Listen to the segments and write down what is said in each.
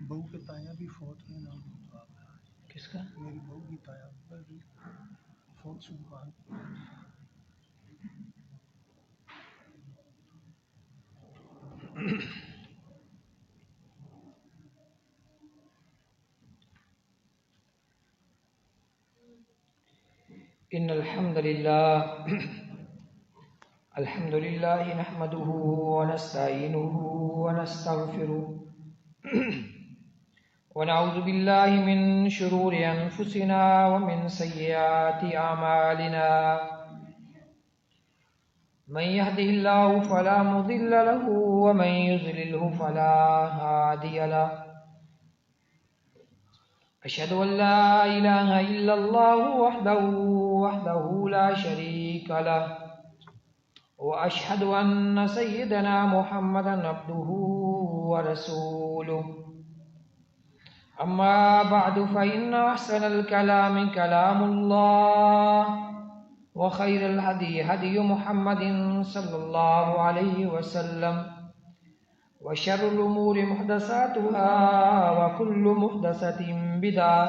بہو کے تایا بھی فوت ہوئے نا. کس کا؟ میری بہو کی تایا بھی فوت سبحان. ان الحمد لله نحمده ونستعينه ونستغفره ونعوذ بالله من شرور انفسنا ومن سيئات اعمالنا من يهده الله فلا مضل له ومن يضلل فلا هادي له أشهد أن لا إله إلا الله وحده لا شريك له وأشهد أن سيدنا محمدا عبده ورسوله أما بعد فإن أحسن الكلام كلام الله وخير الهدي هدي محمد صلى الله عليه وسلم وشر الأمور محدثاتها وكل محدثة بدعة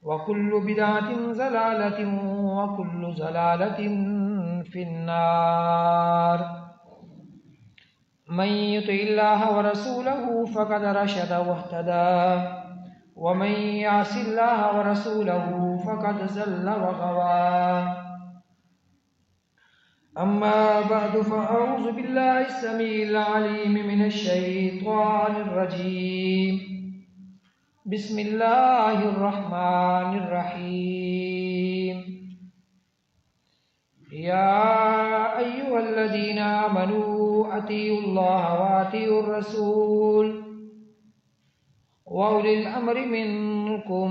وكل بدعة ضلالة وكل ضلالة في النار من يطع الله ورسوله فقد رشد واهتدى ومن يعص الله ورسوله فقد زل وغوى أما بعد فأعوذ بالله السميع العليم من الشيطان الرجيم بسم الله الرحمن الرحيم يا أيها الذين آمنوا أطيعوا الله وأطيعوا الرسول وأولي الأمر منكم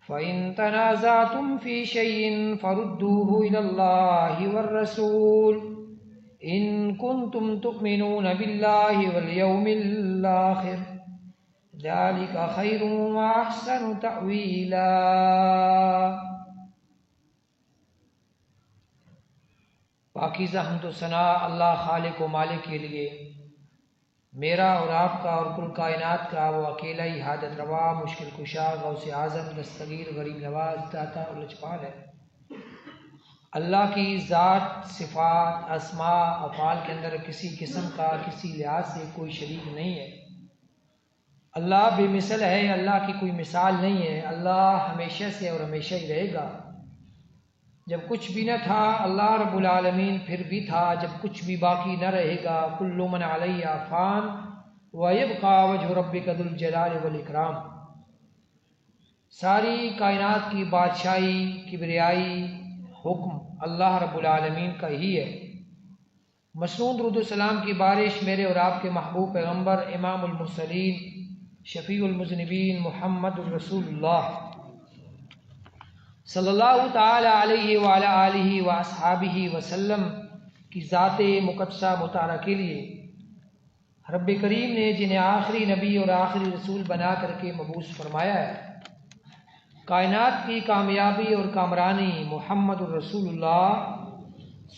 فإن تنازعتم في شيء فردوه إلى الله والرسول إن كنتم تؤمنون بالله واليوم الآخر ذلك خير وأحسن تأويلا. پاکیزہ حمد و ثنا اللہ خالق و مالک کے لیے، میرا اور آپ کا اور کل کائنات کا وہ اکیلا ہی حاجت روا، مشکل کشا، غوث اعظم، دستگیر، غریب نواز، داتا اور لجپال ہے. اللہ کی ذات، صفات، اسماء، افعال کے اندر کسی قسم کا کسی لحاظ سے کوئی شریک نہیں ہے. اللہ بے مثل ہے، اللہ کی کوئی مثال نہیں ہے. اللہ ہمیشہ سے اور ہمیشہ ہی رہے گا. جب کچھ بھی نہ تھا اللہ رب العالمین پھر بھی تھا. جب کچھ بھی باقی نہ رہے گا کل من علیہ فان ویبقى وجہ ربک ذو الجلال والاکرام. ساری کائنات کی بادشاہی، کبریائی، حکم اللہ رب العالمین کا ہی ہے. مصنون درود و سلام کی بارش میرے اور آپ کے محبوب پیغمبر امام المرسلین شفیع المذنبین محمد الرسول اللہ صلی اللہ تعالی علیہ وعلی آلہ واصحابہ وسلم کی ذات مقدسہ مطالعہ کے لیے رب کریم نے جنہیں آخری نبی اور آخری رسول بنا کر کے مبعوث فرمایا ہے، کائنات کی کامیابی اور کامرانی محمد الرسول اللہ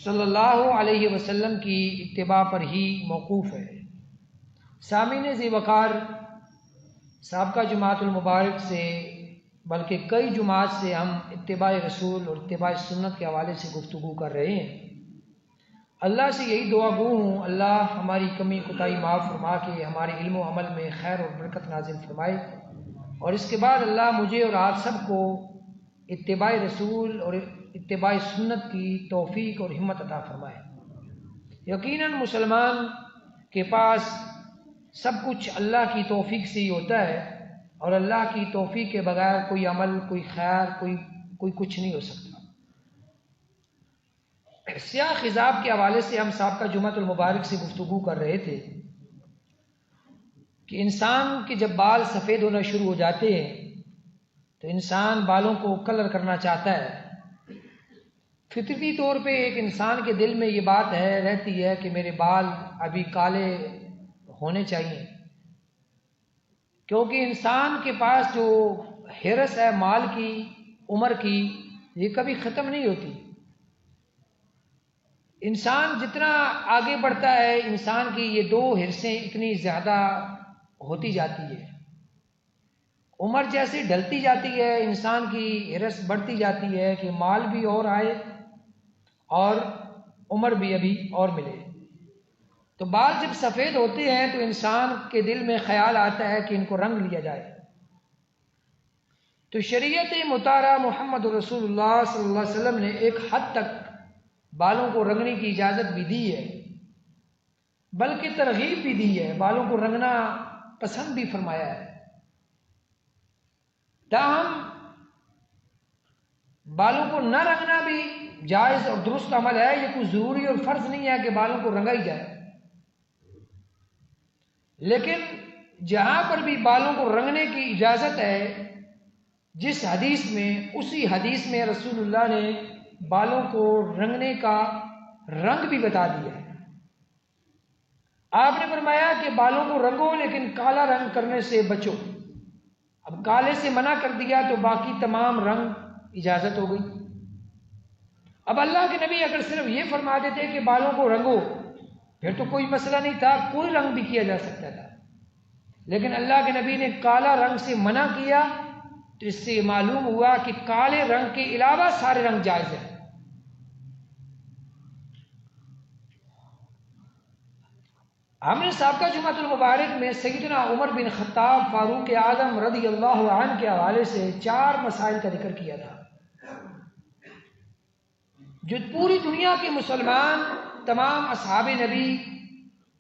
صلی اللہ علیہ وسلم کی اتباع پر ہی موقوف ہے. سامعین ذی وقار، سابقہ جماعت المبارک سے بلکہ کئی جماعت سے ہم اتباع رسول اور اتباع سنت کے حوالے سے گفتگو کر رہے ہیں. اللہ سے یہی دعا گو ہوں اللہ ہماری کمی کوتاہی معاف فرما کے ہمارے علم و عمل میں خیر اور برکت نازل فرمائے، اور اس کے بعد اللہ مجھے اور آپ سب کو اتباع رسول اور اتباع سنت کی توفیق اور ہمت عطا فرمائے. یقیناً مسلمان کے پاس سب کچھ اللہ کی توفیق سے ہی ہوتا ہے، اور اللہ کی توفیق کے بغیر کوئی عمل، کوئی خیر، کوئی کچھ نہیں ہو سکتا. سیاہ خضاب کے حوالے سے ہم سابقہ جمعۃ المبارک سے گفتگو کر رہے تھے کہ انسان کے جب بال سفید ہونا شروع ہو جاتے ہیں تو انسان بالوں کو کلر کرنا چاہتا ہے. فطری طور پہ ایک انسان کے دل میں یہ بات رہتی ہے کہ میرے بال ابھی کالے ہونے چاہیے، کیونکہ انسان کے پاس جو ہرس ہے مال کی، عمر کی، یہ کبھی ختم نہیں ہوتی. انسان جتنا آگے بڑھتا ہے انسان کی یہ دو ہرسیں اتنی زیادہ ہوتی جاتی ہے. عمر جیسے ڈھلتی جاتی ہے انسان کی ہرس بڑھتی جاتی ہے کہ مال بھی اور آئے اور عمر بھی ابھی اور ملے، تو بال جب سفید ہوتے ہیں تو انسان کے دل میں خیال آتا ہے کہ ان کو رنگ لیا جائے۔ تو شریعت مطہرہ محمد رسول اللہ صلی اللہ علیہ وسلم نے ایک حد تک بالوں کو رنگنے کی اجازت بھی دی ہے، بلکہ ترغیب بھی دی ہے، بالوں کو رنگنا پسند بھی فرمایا ہے۔ تاہم بالوں کو نہ رنگنا بھی جائز اور درست عمل ہے، یہ کوئی ضروری اور فرض نہیں ہے کہ بالوں کو رنگا ہی جائے، لیکن جہاں پر بھی بالوں کو رنگنے کی اجازت ہے، جس حدیث میں اسی حدیث میں رسول اللہ نے بالوں کو رنگنے کا رنگ بھی بتا دیا ہے۔ آپ نے فرمایا کہ بالوں کو رنگو لیکن کالا رنگ کرنے سے بچو۔ اب کالے سے منع کر دیا تو باقی تمام رنگ اجازت ہو گئی۔ اب اللہ کے نبی اگر صرف یہ فرما دیتے کہ بالوں کو رنگو پھر تو کوئی مسئلہ نہیں تھا، کوئی رنگ بھی کیا جا سکتا تھا، لیکن اللہ کے نبی نے کالا رنگ سے منع کیا، تو اس سے معلوم ہوا کہ کالے رنگ کے علاوہ سارے رنگ جائز ہیں۔ ہم نے سابقہ جمعۃ المبارک میں سیدنا عمر بن خطاب فاروق اعظم رضی اللہ عنہ کے حوالے سے 4 مسائل کا ذکر کیا تھا جو پوری دنیا کے مسلمان، تمام اصحاب نبی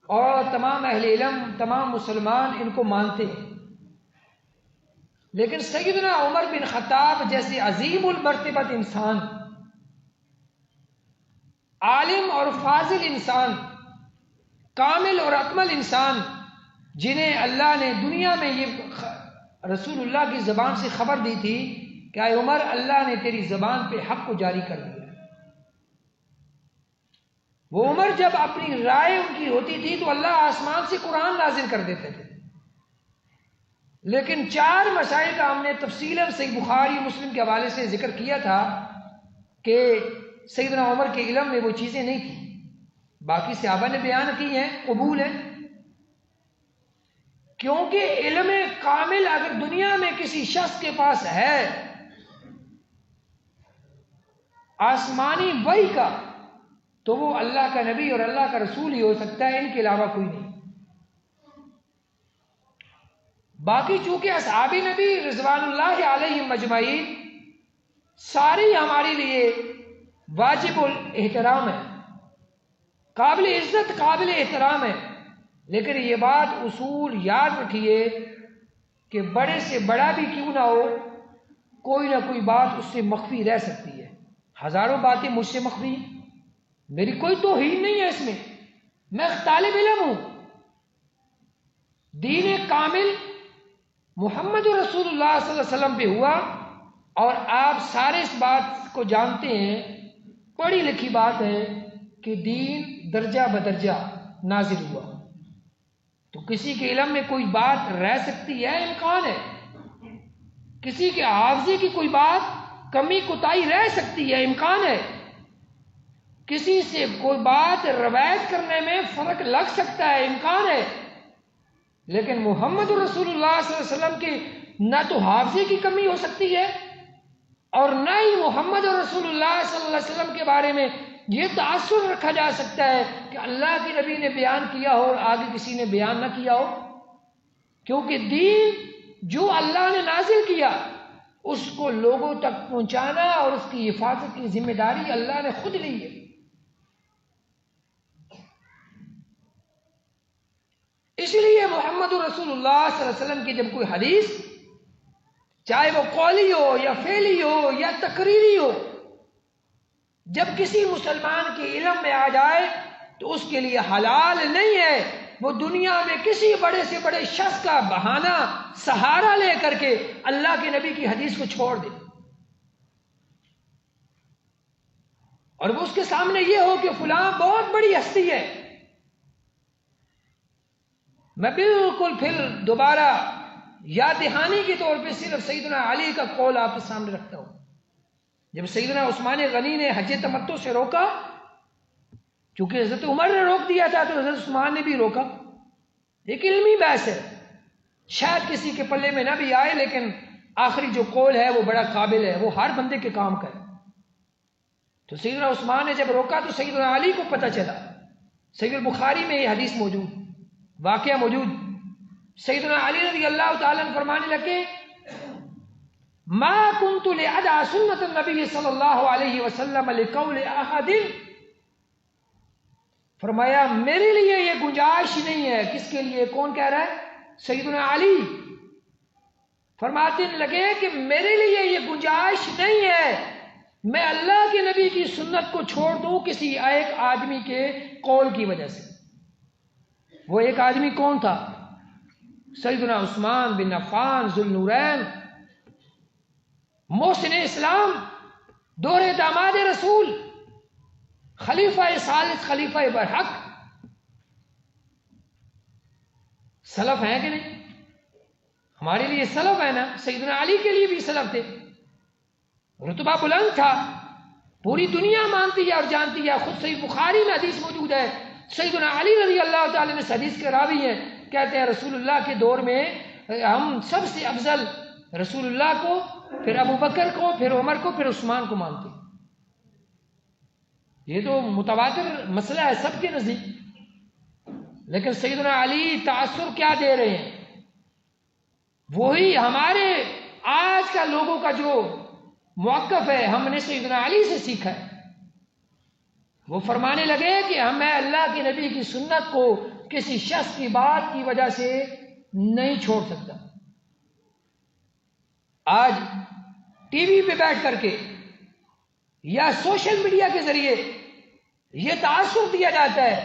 اور تمام اہل علم، تمام مسلمان ان کو مانتے ہیں، لیکن سیدنا عمر بن خطاب جیسے عظیم المرتبت انسان، عالم اور فاضل انسان، کامل اور اکمل انسان، جنہیں اللہ نے دنیا میں یہ رسول اللہ کی زبان سے خبر دی تھی کہ اے عمر، اللہ نے تیری زبان پہ حق کو جاری کر دیا۔ وہ عمر جب اپنی رائے ان کی ہوتی تھی تو اللہ آسمان سے قرآن نازل کر دیتے تھے، لیکن 4 مسائل کا ہم نے تفصیلاً صحیح بخاری مسلم کے حوالے سے ذکر کیا تھا کہ سیدنا عمر کے علم میں وہ چیزیں نہیں تھیں، باقی صحابہ نے بیان کی ہیں، قبول ہے، کیونکہ علم کامل اگر دنیا میں کسی شخص کے پاس ہے آسمانی وحی کا، تو وہ اللہ کا نبی اور اللہ کا رسول ہی ہو سکتا ہے، ان کے علاوہ کوئی نہیں۔ باقی چونکہ اصحاب نبی رضوان اللہ علیہم مجمعین ساری ہمارے لیے واجب الاحترام ہے، قابل عزت، قابل احترام ہے، لیکن یہ بات اصول یاد رکھیے کہ بڑے سے بڑا بھی کیوں نہ ہو، کوئی نہ کوئی بات اس سے مخفی رہ سکتی ہے۔ ہزاروں باتیں مجھ سے مخفی، میری کوئی توہین نہیں ہے اس میں، میں طالب علم ہوں، دین کامل محمد رسول اللہ صلی اللہ علیہ وسلم پہ ہوا، اور آپ سارے اس بات کو جانتے ہیں، پڑھی لکھی بات ہے کہ دین درجہ بدرجہ نازل ہوا، تو کسی کے علم میں کوئی بات رہ سکتی ہے، امکان ہے، کسی کے حافظے کی کوئی بات کمی کوتاہی رہ سکتی ہے، امکان ہے، کسی سے کوئی بات روایت کرنے میں فرق لگ سکتا ہے، امکان ہے، لیکن محمد رسول اللہ صلی اللہ علیہ وسلم کے نہ تو حافظے کی کمی ہو سکتی ہے اور نہ ہی محمد رسول اللہ صلی اللہ علیہ وسلم کے بارے میں یہ تاثر رکھا جا سکتا ہے کہ اللہ کے نبی نے بیان کیا ہو اور آگے کسی نے بیان نہ کیا ہو، کیونکہ دین جو اللہ نے نازل کیا اس کو لوگوں تک پہنچانا اور اس کی حفاظت کی ذمہ داری اللہ نے خود لی ہے۔ اس لیے محمد رسول اللہ صلی اللہ علیہ وسلم کی جب کوئی حدیث، چاہے وہ قولی ہو یا فعلی ہو یا تقریری ہو، جب کسی مسلمان کے علم میں آ جائے تو اس کے لیے حلال نہیں ہے وہ دنیا میں کسی بڑے سے بڑے شخص کا بہانہ سہارا لے کر کے اللہ کے نبی کی حدیث کو چھوڑ دے، اور وہ اس کے سامنے یہ ہو کہ فلاں بہت بڑی ہستی ہے، میں بالکل پھر دوبارہ یاد دہانی کے طور پہ صرف سیدنا علی کا قول آپ کے سامنے رکھتا ہوں۔ جب سیدنا عثمان غنی نے حج تمتع سے روکا، چونکہ حضرت عمر نے روک دیا تھا تو حضرت عثمان نے بھی روکا، ایک علمی بحث ہے، شاید کسی کے پلے میں نہ بھی آئے، لیکن آخری جو قول ہے وہ بڑا قابل ہے، وہ ہر بندے کے کام کا ہے۔ تو سیدنا عثمان نے جب روکا تو سیدنا علی کو پتہ چلا، صحیح البخاری میں یہ حدیث موجود، واقعہ موجود، سیدنا علی رضی اللہ تعالیٰ عنہ فرمانے لگے ما كنت لأدع سنت النبی صلی اللہ علیہ وسلم لقول احد، فرمایا میرے لیے یہ گنجائش نہیں ہے۔ کس کے لیے؟ کون کہہ رہا ہے؟ سیدنا علی فرماتے لگے کہ میرے لیے یہ گنجائش نہیں ہے میں اللہ کے نبی کی سنت کو چھوڑ دوں کسی ایک آدمی کے قول کی وجہ سے۔ وہ ایک آدمی کون تھا؟ سیدنا عثمان بن عفان ذو النورین، محسن اسلام، دور داماد رسول، خلیفہ ثالث، خلیفہ برحق۔ سلف ہیں کہ نہیں؟ ہمارے لیے سلف ہے نا، سیدنا علی کے لیے بھی سلف تھے، رتبہ بلند تھا، پوری دنیا مانتی ہے اور جانتی ہے۔ خود صحیح بخاری میں حدیث موجود ہے، سیدنا علی رضی اللہ تعالی نے حدیث کے راوی ہیں، کہتے ہیں رسول اللہ کے دور میں ہم سب سے افضل رسول اللہ کو، پھر ابو بکر کو، پھر عمر کو، پھر عثمان کو مانتے۔ یہ تو متواتر مسئلہ ہے سب کے نزدیک، لیکن سیدنا علی تاثر کیا دے رہے ہیں؟ وہی ہمارے آج کا لوگوں کا جو موقف ہے، ہم نے سیدنا علی سے سیکھا ہے۔ وہ فرمانے لگے کہ میں اللہ کے نبی کی سنت کو کسی شخص کی بات کی وجہ سے نہیں چھوڑ سکتا۔ آج ٹی وی پہ بیٹھ کر کے یا سوشل میڈیا کے ذریعے یہ تاثر دیا جاتا ہے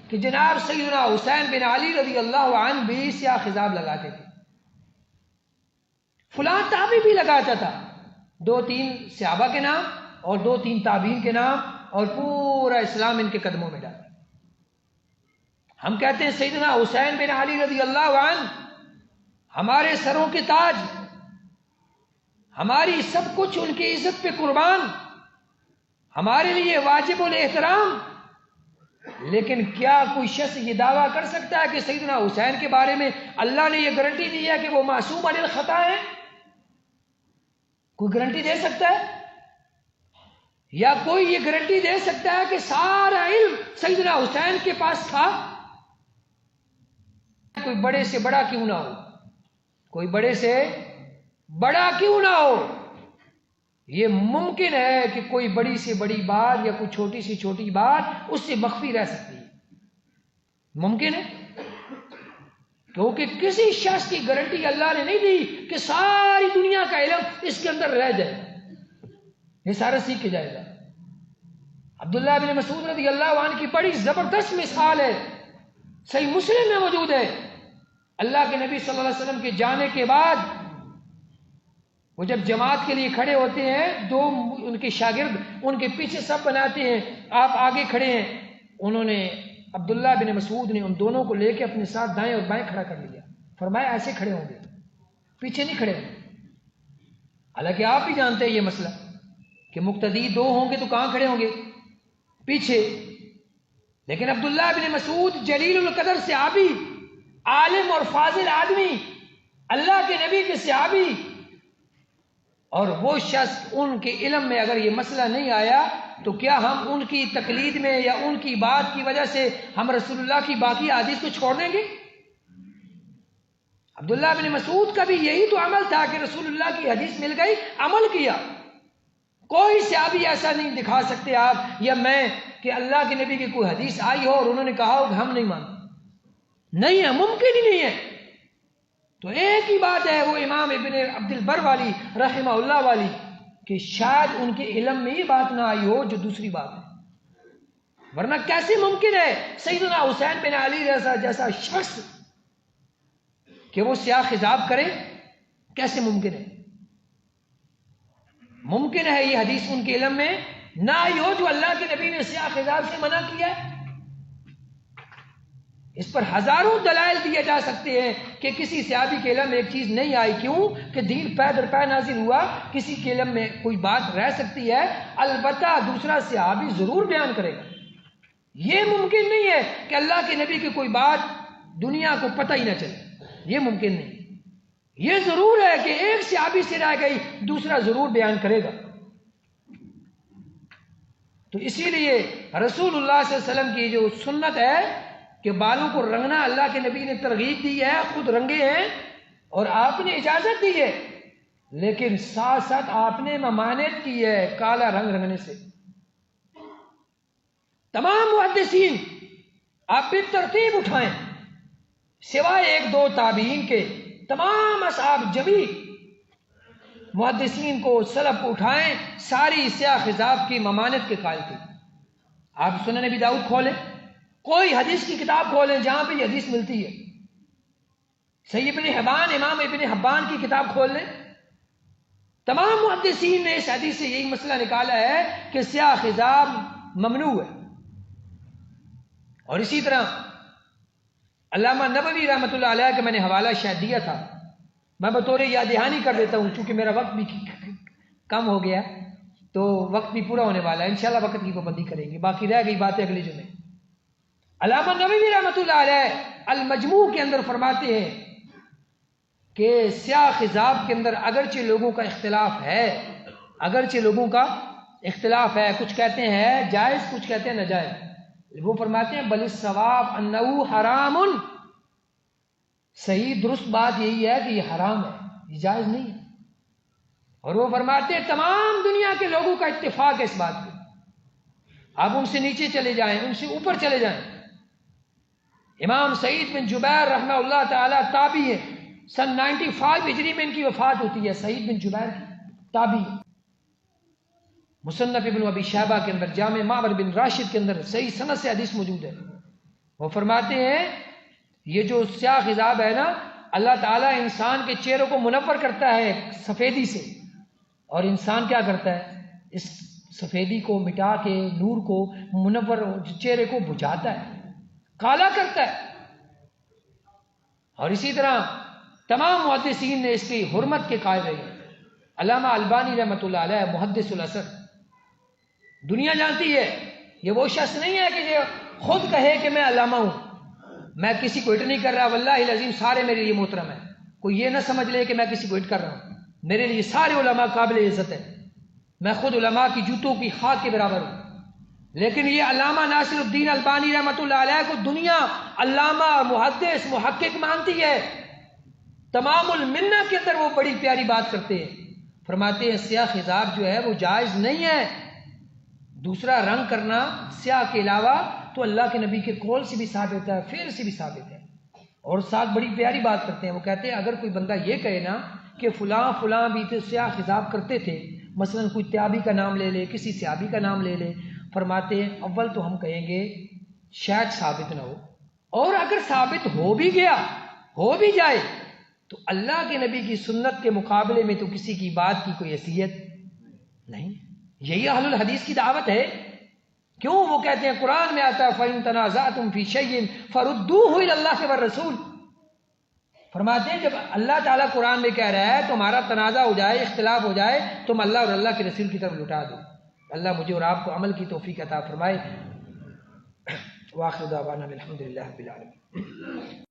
کہ جناب سیدنا حسین بن علی رضی اللہ عنہ بھی سیاہ خضاب لگاتے تھے، فلاں تابعی بھی لگاتا تھا، 2-3 صحابہ کے نام اور 2-3 تابعین کے نام، اور پورا اسلام ان کے قدموں میں ڈالا۔ ہم کہتے ہیں سیدنا حسین بن علی رضی اللہ عنہ ہمارے سروں کے تاج، ہماری سب کچھ ان کی عزت پہ قربان، ہمارے لیے واجب الاحترام، لیکن کیا کوئی شخص یہ دعویٰ کر سکتا ہے کہ سیدنا حسین کے بارے میں اللہ نے یہ گارنٹی دی ہے کہ وہ معصوم عن الخطا ہے؟ کوئی گارنٹی دے سکتا ہے؟ یا کوئی یہ گارنٹی دے سکتا ہے کہ سارا علم سیدنا حسین کے پاس تھا؟ کوئی بڑے سے بڑا کیوں نہ ہو، کوئی بڑے سے بڑا کیوں نہ ہو، یہ ممکن ہے کہ کوئی بڑی سے بڑی بات یا کوئی چھوٹی سے چھوٹی بات اس سے مخفی رہ سکتی ہے، ممکن ہے، کیونکہ کسی شخص کی گارنٹی اللہ نے نہیں دی کہ ساری دنیا کا علم اس کے اندر رہ جائے، یہ سارا سیکھ کے جائے گا۔ عبداللہ بن مسعود رضی اللہ عنہ کی بڑی زبردست مثال ہے، صحیح مسلم میں موجود ہے۔ اللہ کے نبی صلی اللہ علیہ وسلم کے جانے کے بعد وہ جب جماعت کے لیے کھڑے ہوتے ہیں، 2 ان کے شاگرد ان کے پیچھے سب بناتے ہیں، آپ آگے کھڑے ہیں، انہوں نے عبداللہ بن مسعود نے ان دونوں کو لے کے اپنے ساتھ دائیں اور بائیں کھڑا کر لیا، فرمایا ایسے کھڑے ہوں گے، پیچھے نہیں کھڑے ہوں گے۔ حالانکہ آپ بھی جانتے ہیں یہ مسئلہ کہ مقتدی 2 ہوں گے تو کہاں کھڑے ہوں گے؟ پیچھے۔ لیکن عبداللہ بن مسعود جلیل القدر صحابی، عالم اور فاضل آدمی، اللہ کے نبی کے صحابی، اور وہ شخص ان کے علم میں اگر یہ مسئلہ نہیں آیا تو کیا ہم ان کی تقلید میں یا ان کی بات کی وجہ سے ہم رسول اللہ کی باقی حدیث کو چھوڑ دیں گے؟ عبداللہ بن مسعود کا بھی یہی تو عمل تھا کہ رسول اللہ کی حدیث مل گئی، عمل کیا۔ کوئی صحابی ایسا نہیں دکھا سکتے آپ یا میں کہ اللہ کے نبی کی کوئی حدیث آئی ہو اور انہوں نے کہا ہو کہ ہم نہیں مانتے، نہیں ہے، ممکن ہی نہیں ہے۔ تو ایک ہی بات ہے وہ امام ابن عبد البر والی رحمہ اللہ والی، کہ شاید ان کے علم میں یہ بات نہ آئی ہو جو دوسری بات ہے، ورنہ کیسے ممکن ہے سیدنا حسین بن علی جیسا شخص کہ وہ سیاہ خضاب کرے؟ کیسے ممکن ہے؟ ممکن ہے یہ حدیث ان کے علم میں نہ آئی ہو جو اللہ کے نبی نے سیاہ خضاب سے منع کیا ہے۔ اس پر ہزاروں دلائل دیے جا سکتے ہیں کہ کسی صحابی کے علم میں ایک چیز نہیں آئی، کیوں کہ دین پے در پے نازل ہوا، کسی کے علم میں کوئی بات رہ سکتی ہے، البتہ دوسرا صحابی ضرور بیان کرے گا۔ یہ ممکن نہیں ہے کہ اللہ کے نبی کی کوئی بات دنیا کو پتہ ہی نہ چلے، یہ ممکن نہیں۔ یہ ضرور ہے کہ ایک صحابی سے رہ گئی دوسرا ضرور بیان کرے گا. تو اسی لیے رسول اللہ صلی اللہ علیہ وسلم کی جو سنت ہے کہ بالوں کو رنگنا اللہ کے نبی نے ترغیب دی ہے، خود رنگے ہیں اور آپ نے اجازت دی ہے، لیکن ساتھ ساتھ آپ نے ممانعت کی ہے کالا رنگ رنگنے سے. تمام محدثین آپ بھی ترتیب اٹھائیں سوائے ایک دو تابعین کے، تمام اصحاب جمی محدثین کو سلف کو اٹھائیں، ساری سیاہ خضاب کی ممانعت کے قائل تھی. آپ سنن نبی داؤد کھولیں، کوئی حدیث کی کتاب کھولیں جہاں پہ یہ حدیث ملتی ہے. صحیح ابن حبان، امام ابن حبان کی کتاب کھول لیں، تمام محدثین نے اس حدیث سے یہی مسئلہ نکالا ہے کہ سیاہ خضاب ممنوع ہے. اور اسی طرح علامہ نبوی رحمۃ اللہ علیہ کا میں نے حوالہ شاید دیا تھا، میں بطور یاد دہانی کر دیتا ہوں چونکہ میرا وقت بھی کم ہو گیا تو وقت بھی پورا ہونے والا ہے، انشاءاللہ وقت کی پابندی کریں گے، باقی رہ گئی باتیں اگلے جمعے. علامہ نبوی رحمۃ اللہ علیہ المجموع کے اندر فرماتے ہیں کہ سیاہ خضاب کے اندر اگرچہ لوگوں کا اختلاف ہے، کچھ کہتے ہیں جائز کچھ کہتے ہیں ناجائز. وہ فرماتے ہیں بل الصواب انہ حرام، صحیح درست بات یہی ہے کہ یہ حرام ہے، یہ جائز نہیں ہے. اور وہ فرماتے ہیں تمام دنیا کے لوگوں کا اتفاق ہے اس بات پہ. آپ ان سے نیچے چلے جائیں، ان سے اوپر چلے جائیں. امام سعید بن جبیر رحمہ اللہ تعالی تابعی ہے، سن 95 ہجری میں ان کی وفات ہوتی ہے. سعید بن جبیر تابعی ہے. مصنف ابن ابی شیبہ کے اندر، جامع معمر بن راشد کے اندر صحیح سند سے حدیث موجود ہے. وہ فرماتے ہیں یہ جو سیاہ خضاب ہے نا، اللہ تعالیٰ انسان کے چہروں کو منور کرتا ہے سفیدی سے، اور انسان کیا کرتا ہے اس سفیدی کو مٹا کے نور کو منور چہرے کو بجھاتا ہے، کالا کرتا ہے. اور اسی طرح تمام محدثین نے اس کی حرمت کے قائل رہے. علامہ البانی رحمۃ اللہ علیہ محدث الاثر، دنیا جانتی ہے یہ وہ شخص نہیں ہے کہ جو خود کہے کہ میں علامہ ہوں. میں کسی کو ہٹ نہیں کر رہا، واللہ العظیم سارے میرے لیے محترم ہیں. کوئی یہ نہ سمجھ لے کہ میں کسی کو ہٹ کر رہا ہوں، میرے لیے سارے علماء قابل عزت ہیں. میں خود علماء کی جوتوں کی خاک کے برابر ہوں. لیکن یہ علامہ ناصر الدین البانی رحمۃ اللہ علیہ کو دنیا علامہ محدث محقق مانتی ہے. تمام المنہ کے اندر وہ بڑی پیاری بات کرتے ہیں، فرماتے ہیں سیاہ خضاب جو ہے وہ جائز نہیں ہے. دوسرا رنگ کرنا سیاہ کے علاوہ تو اللہ کے نبی کے قول سے بھی ثابت ہے، فعل سے بھی ثابت ہے. اور ساتھ بڑی پیاری بات کرتے ہیں، وہ کہتے ہیں اگر کوئی بندہ یہ کہے نا کہ فلاں بھی تو سیاہ خضاب کرتے تھے، مثلا کوئی تابعی کا نام لے لے، کسی صحابی کا نام لے لے، فرماتے ہیں اول تو ہم کہیں گے شاید ثابت نہ ہو، اور اگر ثابت ہو بھی گیا ہو بھی جائے تو اللہ کے نبی کی سنت کے مقابلے میں تو کسی کی بات کی کوئی حیثیت نہیں. یہی اہل الحدیث کی دعوت ہے. کیوں؟ وہ کہتے ہیں قرآن میں آتا ہے فَإِن تَنَازَعْتُمْ فِي شَيْءٍ فَرُدُّوهُ إِلَى اللَّهِ وَالرَّسُولِ. فرماتے ہیں جب اللہ تعالیٰ قرآن میں کہہ رہا ہے تمہارا تنازع ہو جائے، اختلاف ہو جائے، تم اللہ اور اللہ کے رسول کی طرف لٹا دو. اللہ مجھے اور آپ کو عمل کی توفیق عطا فرمائے. وآخر دعوانا الحمدللہ رب العالمین.